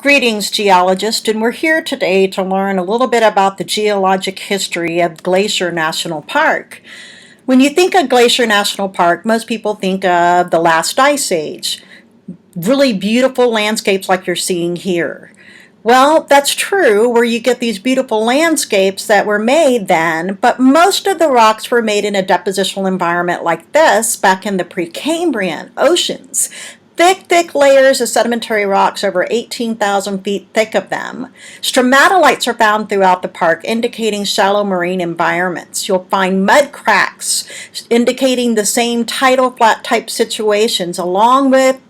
Greetings, geologists, and we're here today to learn a little bit about the geologic history of Glacier National Park. When you think of Glacier National Park, most people think of the last ice age. Really beautiful landscapes like you're seeing here. Well, that's true where you get these beautiful landscapes that were made then, but most of the rocks were made in a depositional environment like this back in the Precambrian oceans. Thick layers of sedimentary rocks, over 18,000 feet thick of them. Stromatolites are found throughout the park, indicating shallow marine environments. You'll find mud cracks, indicating the same tidal flat type situations, along with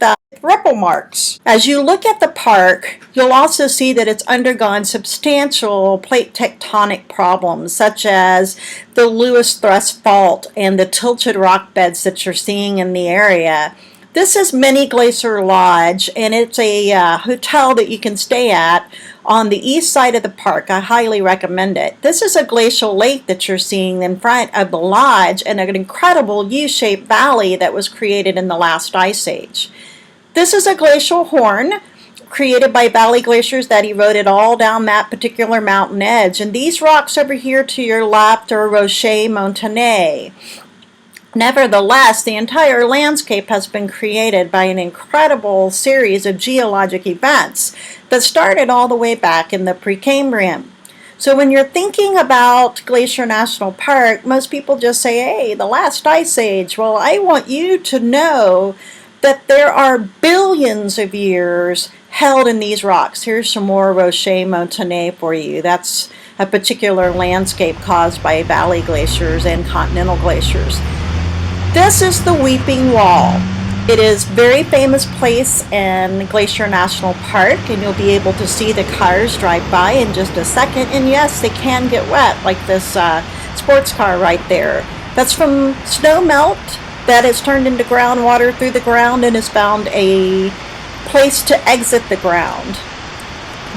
ripple marks. As you look at the park, you'll also see that it's undergone substantial plate tectonic problems, such as the Lewis Thrust Fault and the tilted rock beds that you're seeing in the area. This is Mini Glacier Lodge, and it's a hotel that you can stay at on the east side of the park. I highly recommend it. This is a glacial lake that you're seeing in front of the lodge and an incredible U-shaped valley that was created in the last ice age. This is a glacial horn created by valley glaciers that eroded all down that particular mountain edge. And these rocks over here to your left are rochers montagnais. Nevertheless, the entire landscape has been created by an incredible series of geologic events that started all the way back in the Precambrian. So when you're thinking about Glacier National Park, most people just say, hey, the last ice age. Well, I want you to know that there are billions of years held in these rocks. Here's some more rochers montagnais for you. That's a particular landscape caused by valley glaciers and continental glaciers. This is the Weeping Wall. It is a very famous place in Glacier National Park, and you'll be able to see the cars drive by in just a second. And yes, they can get wet, like this sports car right there. That's from snow melt that has turned into groundwater through the ground and has found a place to exit the ground.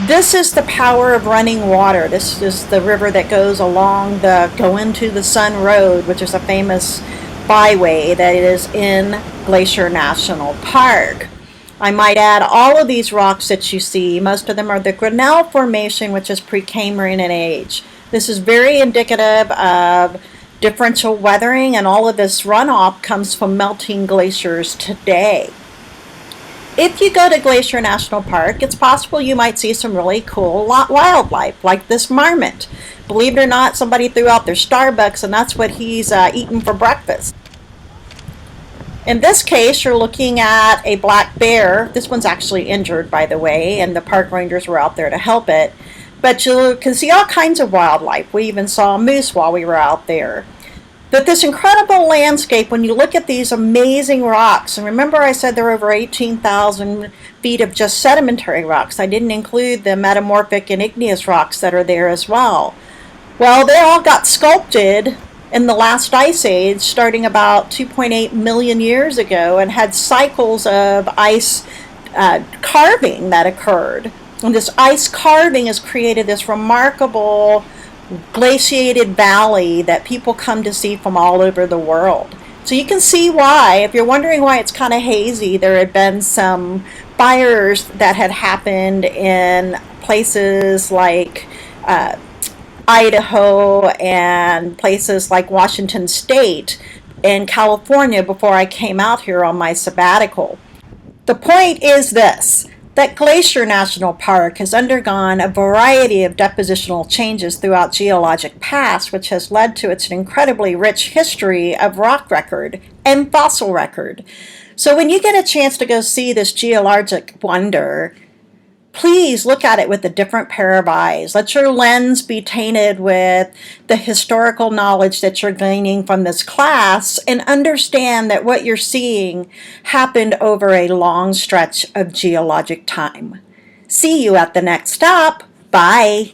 This is the power of running water. This is the river that goes along the Go Into the Sun Road, which is a famous byway that is in Glacier National Park. I might add, all of these rocks that you see, most of them are the Grinnell Formation, which is Precambrian in age. This is very indicative of differential weathering, and all of this runoff comes from melting glaciers today. If you go to Glacier National Park, it's possible you might see some really cool wildlife, like this marmot. Believe it or not, somebody threw out their Starbucks, and that's what he's eating for breakfast. In this case, you're looking at a black bear. This one's actually injured, by the way, and the park rangers were out there to help it. But you can see all kinds of wildlife. We even saw a moose while we were out there. But this incredible landscape, when you look at these amazing rocks, and remember I said there are over 18,000 feet of just sedimentary rocks. I didn't include the metamorphic and igneous rocks that are there as well. Well, they all got sculpted in the last ice age, starting about 2.8 million years ago, and had cycles of ice carving that occurred. And this ice carving has created this remarkable glaciated valley that people come to see from all over the world. So you can see why, if you're wondering why it's kind of hazy, there had been some fires that had happened in places like Idaho and places like Washington State and California before I came out here on my sabbatical. The point is this, that Glacier National Park has undergone a variety of depositional changes throughout geologic past, which has led to its incredibly rich history of rock record and fossil record. So when you get a chance to go see this geologic wonder, please look at it with a different pair of eyes. Let your lens be tainted with the historical knowledge that you're gaining from this class, and understand that what you're seeing happened over a long stretch of geologic time. See you at the next stop. Bye.